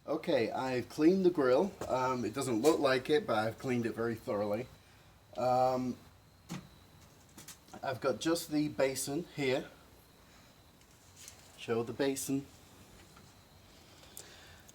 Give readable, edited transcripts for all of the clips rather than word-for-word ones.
Okay, I've cleaned the grill. It doesn't look like it, but I've cleaned it very thoroughly. I've got just the basin here. Show the basin.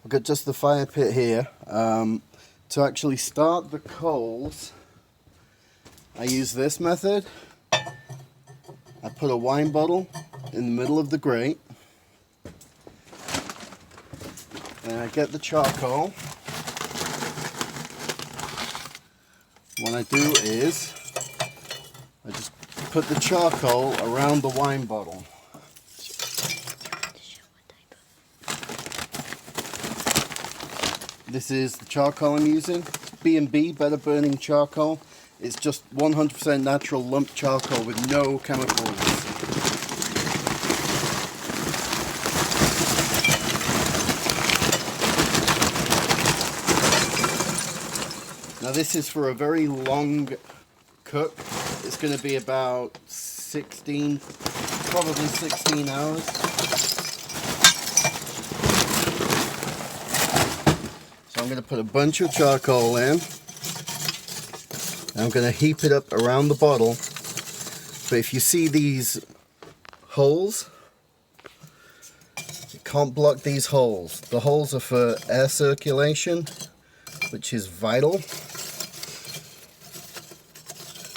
I've got just the fire pit here. To actually start the coals, I use this method. I put a wine bottle in the middle of the grate. And I get the charcoal. What I do is I just put the charcoal around the wine bottle. This is the charcoal I'm using. B&B, Better Burning Charcoal. It's just 100% natural lump charcoal with no chemicals. Now this is for a very long cook. It's going to be about 16, probably 16 hours. So I'm going to put a bunch of charcoal in. I'm going to heap it up around the bottle. But if you see these holes, you can't block these holes. The holes are for air circulation, which is vital.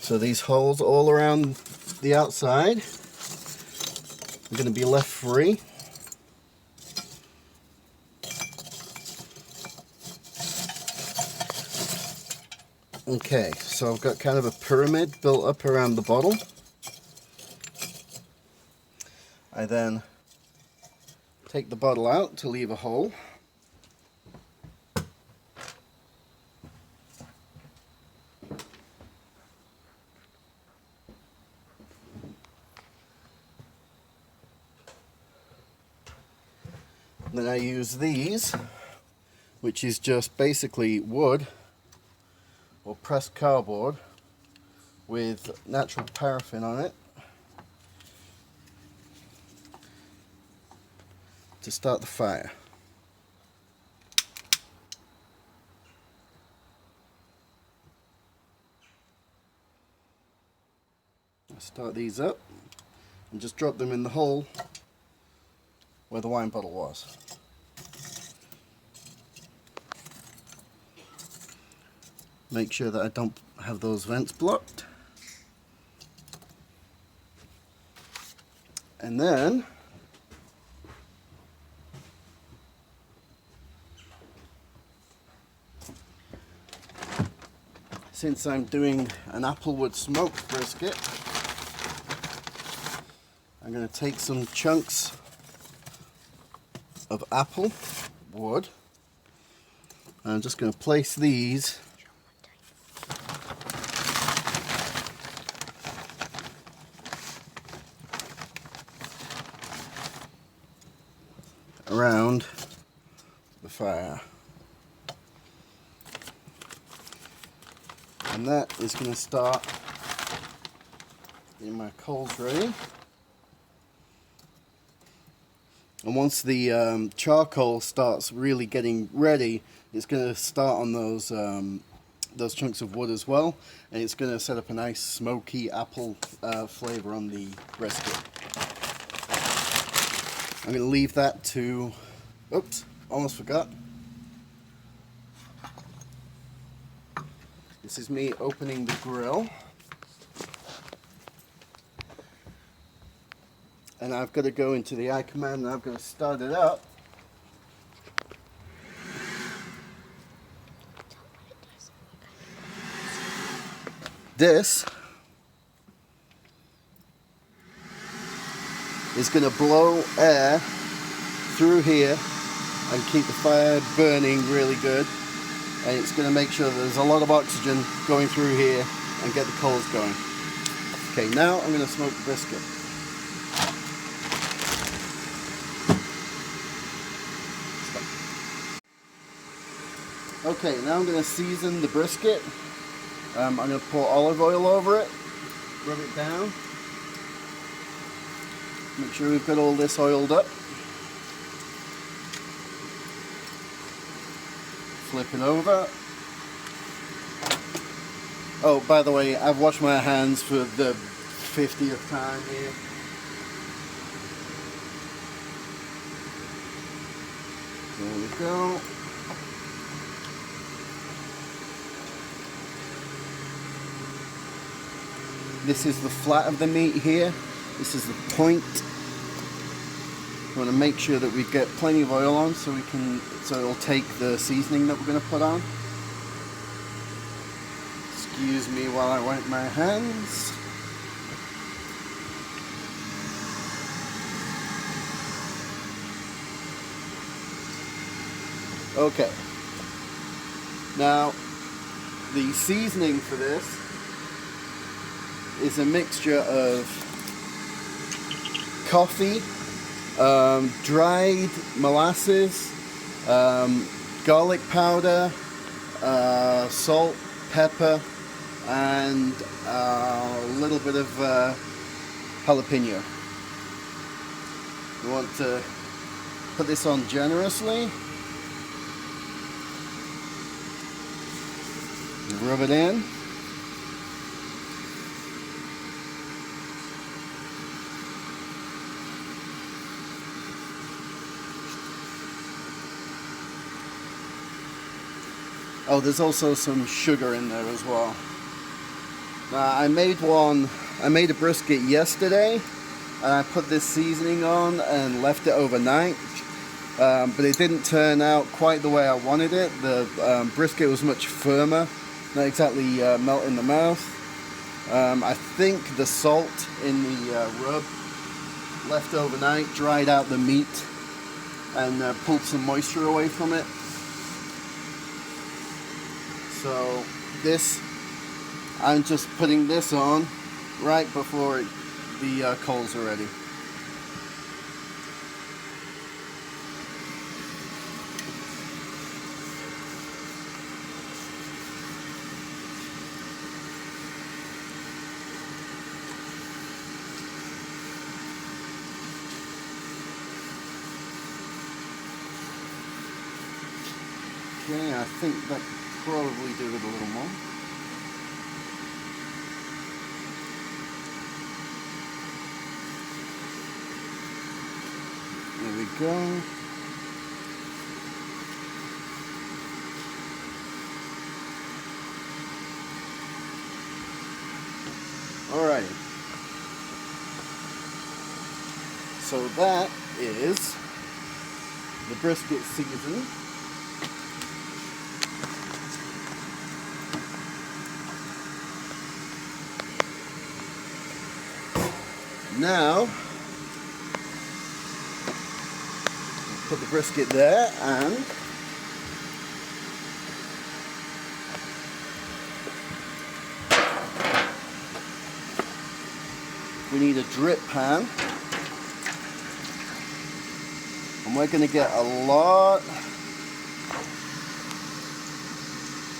So these holes all around the outside are going to be left free. Okay, so I've got kind of a pyramid built up around the bottle. I then take the bottle out to leave a hole. Then I use these, which is just basically wood or pressed cardboard with natural paraffin on it to start the fire. I start these up and just drop them in the hole where the wine bottle was. Make sure that I don't have those vents blocked. And then since I'm doing an applewood smoked brisket, I'm going to take some chunks of apple wood and I'm just going to place these around the fire, and that is going to start in my coals ready. And once the charcoal starts really getting ready, it's going to start on those chunks of wood as well, and it's going to set up a nice smoky apple flavor on the brisket. I'm going to leave that to, oops, almost forgot. This is me opening the grill. And I've got to go into the iCommand and I've got to start it up. This is going to blow air through here and keep the fire burning really good, and it's going to make sure that there's a lot of oxygen going through here and get the coals going. Okay, now I'm going to smoke the brisket. Okay, now I'm going to season the brisket. I'm going to pour olive oil over it, rub it down. Make sure we've got all this oiled up. Flip it over. Oh, by the way, I've washed my hands for the 50th time here. There we go. This is the flat of the meat here. This is the point. We want to make sure that we get plenty of oil on so it'll take the seasoning that we're going to put on. Excuse me while I wipe my hands. Okay. Now, the seasoning for this is a mixture of coffee, dried molasses, garlic powder, salt, pepper, and a little bit of jalapeno. We want to put this on generously. Rub it in. Oh, there's also some sugar in there as well. I made a brisket yesterday, and I put this seasoning on and left it overnight, but it didn't turn out quite the way I wanted it. The brisket was much firmer, not exactly melt in the mouth. I think the salt in the rub left overnight dried out the meat and pulled some moisture away from it. So this, I'm just putting this on right before the coals are ready. Okay, I think that probably do it a little more. There we go. Alrighty. So that is the brisket seasoned. Now, put the brisket there, and we need a drip pan, and we're going to get a lot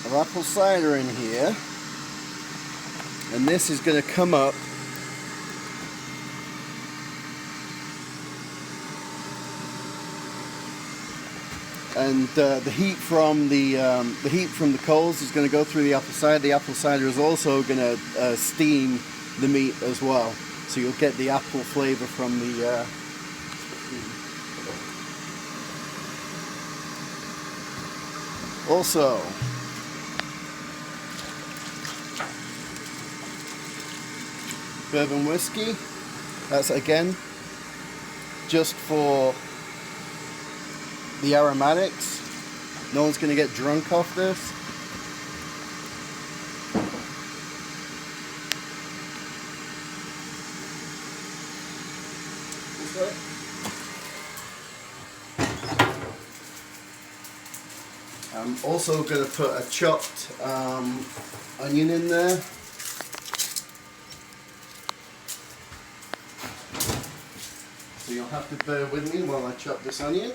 of apple cider in here, and this is going to come up and the heat from the coals is going to go through the apple cider. The apple cider is also going to steam the meat as well, so you'll get the apple flavor from the also bourbon whiskey. That's again just for the aromatics. No one's going to get drunk off this. I'm also going to put a chopped onion in there. So you'll have to bear with me while I chop this onion.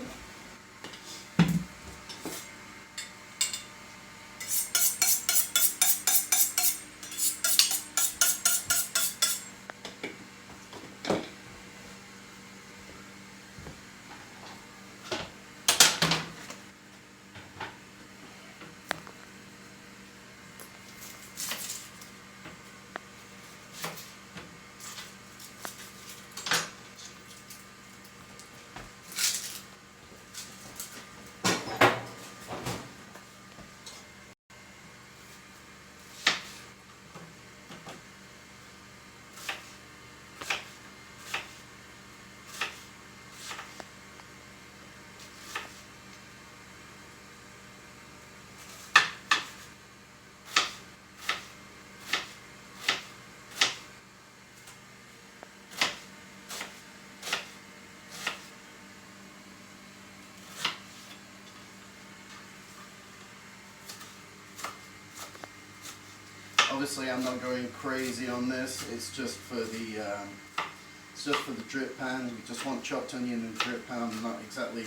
Obviously, I'm not going crazy on this. It's just for the drip pan. We just want chopped onion in the drip pan. I'm not exactly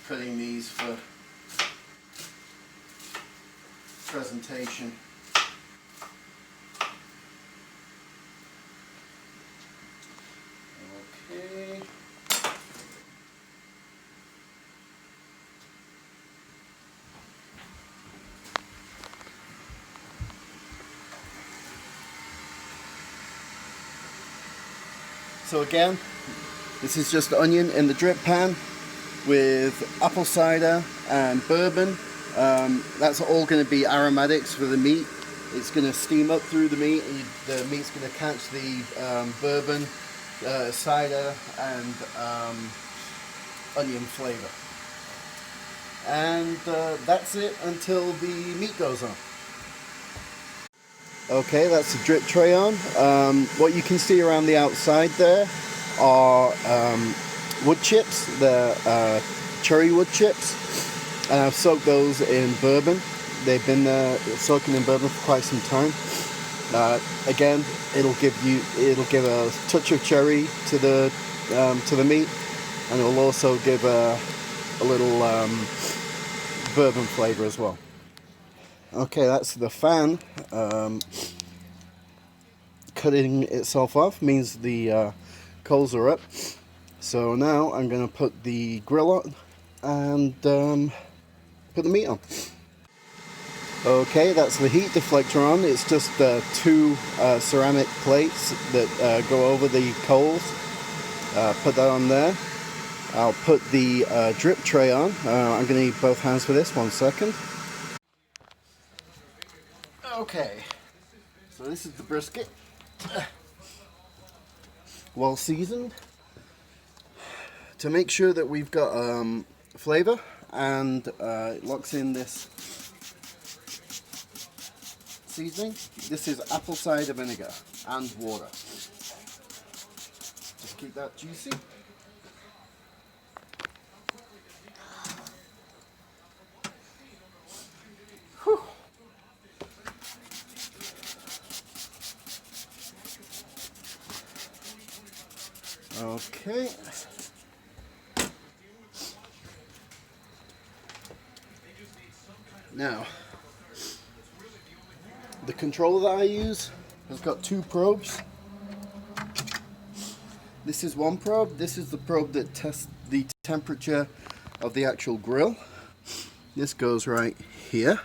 cutting these for presentation. Okay. So again, this is just onion in the drip pan with apple cider and bourbon. That's all going to be aromatics for the meat. It's going to steam up through the meat, and the meat's going to catch the bourbon, cider, and onion flavor. And that's it until the meat goes on. Okay, that's the drip tray on. What you can see around the outside there are wood chips. They're cherry wood chips, and I've soaked those in bourbon. They've been soaking in bourbon for quite some time. Again, it'll give a touch of cherry to the meat, and it'll also give a little bourbon flavor as well. Okay, that's the fan cutting itself off, means the coals are up. So now I'm going to put the grill on and put the meat on. Okay, that's the heat deflector on. It's just two ceramic plates that go over the coals. Put that on there. I'll put the drip tray on. I'm going to need both hands for this. 1 second. Okay, so this is the brisket, well seasoned, to make sure that we've got flavor, and it locks in this seasoning. This is apple cider vinegar and water. Just keep that juicy. Whew. Okay. Now, the controller that I use has got two probes. This is one probe. This is the probe that tests the temperature of the actual grill. This goes right here.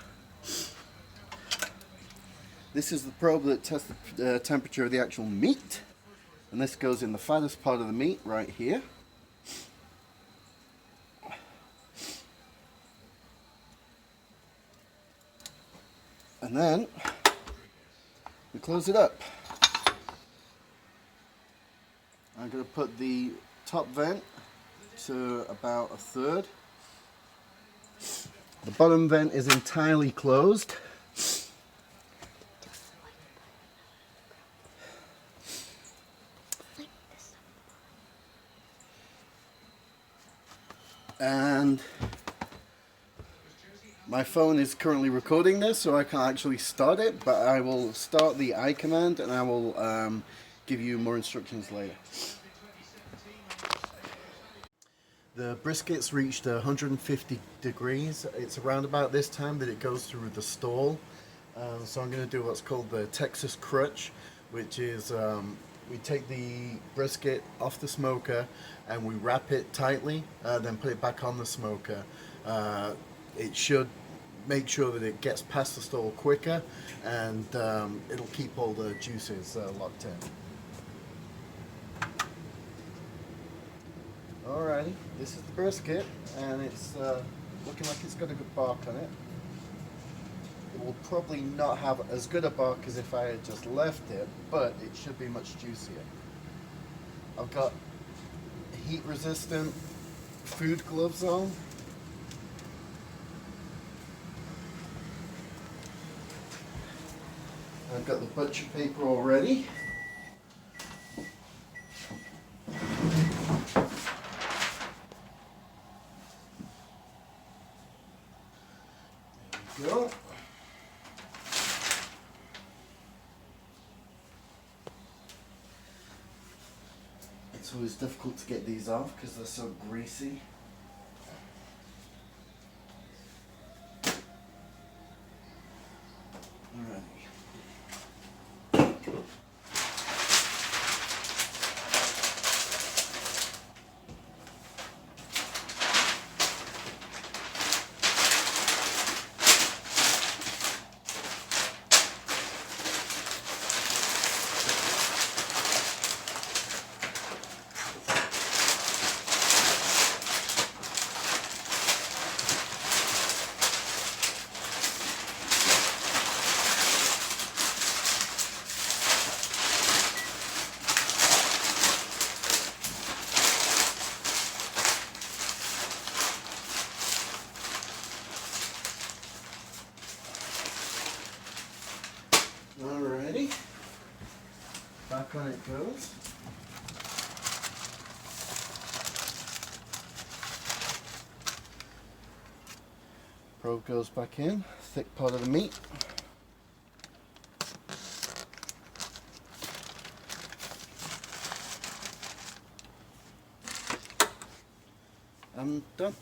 This is the probe that tests the temperature of the actual meat. And this goes in the fattest part of the meat right here. And then we close it up. I'm going to put the top vent to about 1/3. The bottom vent is entirely closed. And my phone is currently recording this, so I can't actually start it, but I will start the I command and I will give you more instructions later. The brisket's reached 150 degrees. It's around about this time that it goes through the stall. So I'm going to do what's called the Texas crutch, which is we take the brisket off the smoker and we wrap it tightly, then put it back on the smoker. It should make sure that it gets past the stall quicker, and it'll keep all the juices locked in. Alrighty, this is the brisket, and it's looking like it's got a good bark on it. It will probably not have as good a bark as if I had just left it, but it should be much juicier. I've got heat resistant food gloves on. I've got the butcher paper already. There we go. It's always difficult to get these off because they're so greasy. Alrighty, back on it goes. Probe goes back in, thick part of the meat. I'm done.